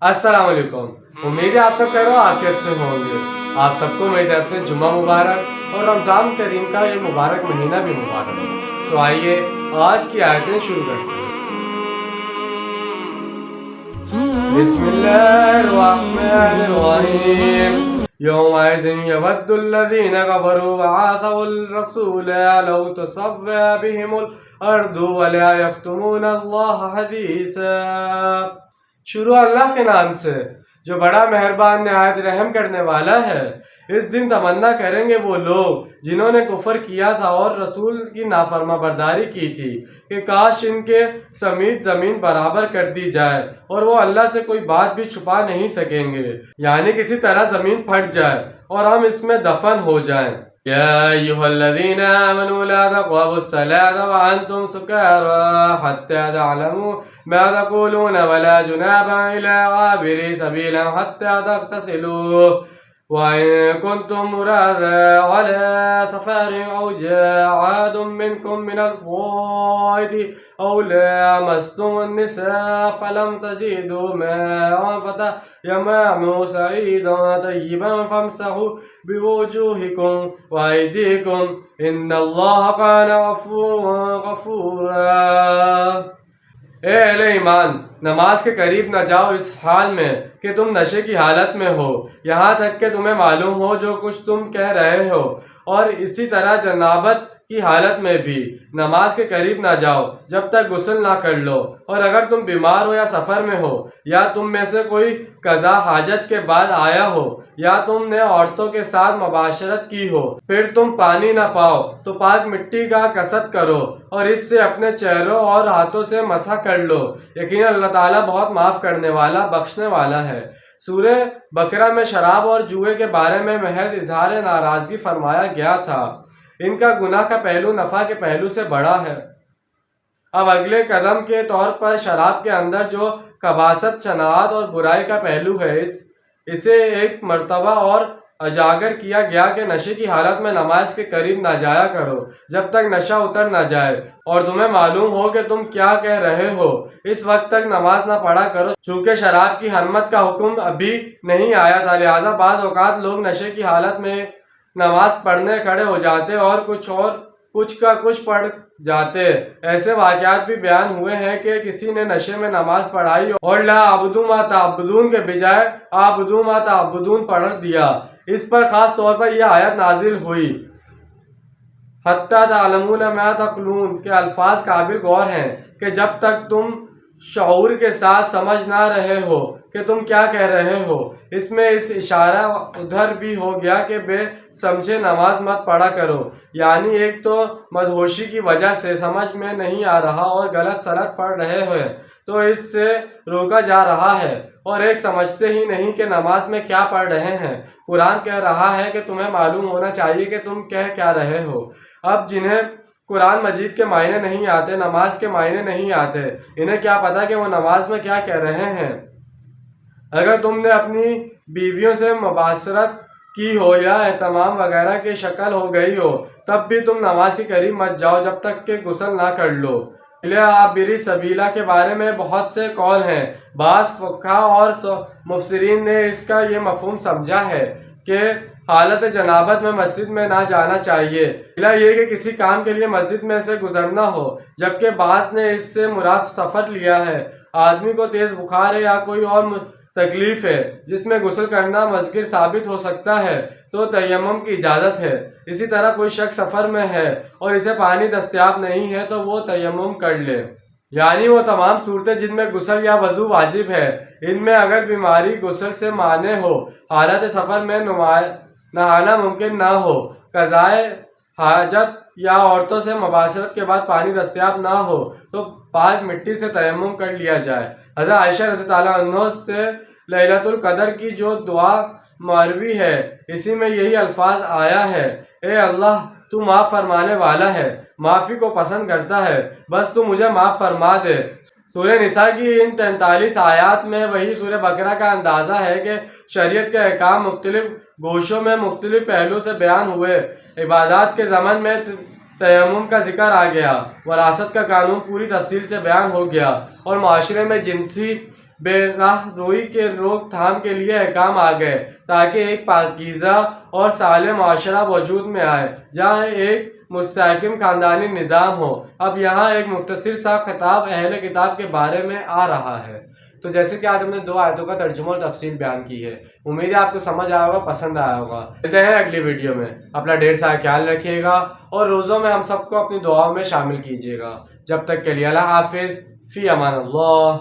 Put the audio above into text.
السلام علیکم. امید ہے آپ سب کہہ رہے ہو عافیت سے ہوں گے. آپ سب کو میری طرف سے جمعہ مبارک اور رمضان کریم کا یہ مبارک مہینہ بھی مبارک ہو. تو آئیے آج کی آیتیں شروع کرتے ہیں. بسم اللہ الرحمن الرحیم. یومئذ یود الذین کفروا وعاصوا الرسول لو تسوی بهم الارض ولا یکتمون اللہ حدیثا. شروع اللہ کے نام سے جو بڑا مہربان نہایت رحم کرنے والا ہے. اس دن تمنا کریں گے وہ لوگ جنہوں نے کفر کیا تھا اور رسول کی نافرما برداری کی تھی کہ کاش ان کے سمیت زمین برابر کر دی جائے اور وہ اللہ سے کوئی بات بھی چھپا نہیں سکیں گے، یعنی کسی طرح زمین پھٹ جائے اور ہم اس میں دفن ہو جائیں. يا أيها الذين آمنوا لا تقربوا الصلاة وأنتم سكارى حتى تعلموا ما تقولون ولا جناح إلى عابري سبيلا حتى تغتسلوا وإن كنتم مرضى على سفر أو جاء أحد منكم من الغائط أو لامستم النساء فلم تجدوا ماء فتيمموا صعيدا طيبا فامسحوا بوجوهكم وأيديكم إن الله كان عفوا غفورا. اے اہل ایمان، نماز کے قریب نہ جاؤ اس حال میں کہ تم نشے کی حالت میں ہو، یہاں تک کہ تمہیں معلوم ہو جو کچھ تم کہہ رہے ہو، اور اسی طرح جنابت کی حالت میں بھی نماز کے قریب نہ جاؤ جب تک غسل نہ کر لو. اور اگر تم بیمار ہو یا سفر میں ہو یا تم میں سے کوئی قضا حاجت کے بعد آیا ہو یا تم نے عورتوں کے ساتھ مباشرت کی ہو، پھر تم پانی نہ پاؤ تو پاک مٹی کا کسط کرو اور اس سے اپنے چہروں اور ہاتھوں سے مسح کر لو. یقیناً اللہ تعالیٰ بہت معاف کرنے والا بخشنے والا ہے. سورہ بقرہ میں شراب اور جوئے کے بارے میں محض اظہار ناراضگی فرمایا گیا تھا. ان کا گناہ کا پہلو نفع کے پہلو سے بڑا ہے. اب اگلے قدم کے طور پر شراب کے اندر جو خباثت، شناعت اور برائی کا پہلو ہے، اسے ایک مرتبہ اور اجاگر کیا گیا کہ نشے کی حالت میں نماز کے قریب نہ جایا کرو جب تک نشہ اتر نہ جائے اور تمہیں معلوم ہو کہ تم کیا کہہ رہے ہو. اس وقت تک نماز نہ پڑھا کرو چونکہ شراب کی حرمت کا حکم ابھی نہیں آیا تھا. لہٰذا بعض اوقات لوگ نشے کی حالت میں نماز پڑھنے کھڑے ہو جاتے اور کچھ کا کچھ پڑھ جاتے. ایسے واقعات بھی بیان ہوئے ہیں کہ کسی نے نشے میں نماز پڑھائی اور لا اعبدو ما تعبدون کے بجائے اعبدو ما تعبدون پڑھ دیا. اس پر خاص طور پر یہ آیت نازل ہوئی. حتی تعلمون ما تقولون کے الفاظ قابل غور ہیں کہ جب تک تم شعور کے ساتھ سمجھ نہ رہے ہو کہ تم کیا کہہ رہے ہو. اس میں اس اشارہ ادھر بھی ہو گیا کہ بے سمجھے نماز مت پڑھا کرو، یعنی ایک تو مدہوشی کی وجہ سے سمجھ میں نہیں آ رہا اور غلط سلط پڑھ رہے ہوئے تو اس سے روکا جا رہا ہے، اور ایک سمجھتے ہی نہیں کہ نماز میں کیا پڑھ رہے ہیں. قرآن کہہ رہا ہے کہ تمہیں معلوم ہونا چاہیے کہ تم کہہ کیا رہے ہو. اب جنہیں قرآن مجید کے معنی نہیں آتے، نماز کے معنی نہیں آتے، انہیں کیا پتا کہ وہ نماز میں کیا کہہ رہے ہیں. اگر تم نے اپنی بیویوں سے مباشرت کی ہو یا اہتمام وغیرہ کی شکل ہو گئی ہو تب بھی تم نماز کے قریب مت جاؤ جب تک کہ غسل نہ کر لو. عابری سبیلا کے بارے میں بہت سے قول ہیں. بعض فقہا اور مفسرین نے اس کا یہ مفہوم سمجھا ہے کہ حالت جنابت میں مسجد میں نہ جانا چاہیے، یہ کہ کسی کام کے لیے مسجد میں سے گزرنا ہو، جبکہ بعض نے اس سے مراد سفر لیا ہے. آدمی کو تیز بخار ہے یا کوئی اور تکلیف ہے جس میں غسل کرنا مذکر ثابت ہو سکتا ہے تو تیمم کی اجازت ہے. اسی طرح کوئی شخص سفر میں ہے اور اسے پانی دستیاب نہیں ہے تو وہ تیمم کر لے، یعنی وہ تمام صورتیں جن میں غسل یا وضو واجب ہے ان میں اگر بیماری غسل سے مانع ہو، حالت سفر میں نہانا ممکن نہ ہو، قضائے حاجت یا عورتوں سے مباشرت کے بعد پانی دستیاب نہ ہو تو پاک مٹی سے تیمم کر لیا جائے. حضرت عائشہ رضی اللہ عنہ سے لیلۃ القدر کی جو دعا مروی ہے اسی میں یہی الفاظ آیا ہے: اے اللہ تو معاف فرمانے والا ہے، معافی کو پسند کرتا ہے، بس تو مجھے معاف فرما دے. سورہ نساء کی ان 43 آیات میں وہی سورہ بقرہ کا اندازہ ہے کہ شریعت کے احکام مختلف گوشوں میں مختلف پہلو سے بیان ہوئے. عبادات کے ضمن میں تیمم کا ذکر آ گیا، وراثت کا قانون پوری تفصیل سے بیان ہو گیا، اور معاشرے میں جنسی بے راہ روی کے روک تھام کے لیے احکام آ گئے تاکہ ایک پاکیزہ اور صالح معاشرہ وجود میں آئے جہاں ایک مستحکم خاندانی نظام ہو۔ اب یہاں ایک مختصر سا خطاب اہل کتاب کے بارے میں آ رہا ہے۔ تو جیسے کہ آج ہم نے 2 آیتوں کا ترجمہ اور تفصیل بیان کی ہے، امید ہے آپ کو سمجھ آیا ہوگا، پسند آیا ہوگا۔ ملتے ہیں اگلی ویڈیو میں، اپنا ڈھیر سارا خیال رکھیے گا اور روزوں میں ہم سب کو اپنی دعاؤں میں شامل کیجیے گا۔ جب تک کے لیے اللہ حافظ، فی امان اللہ۔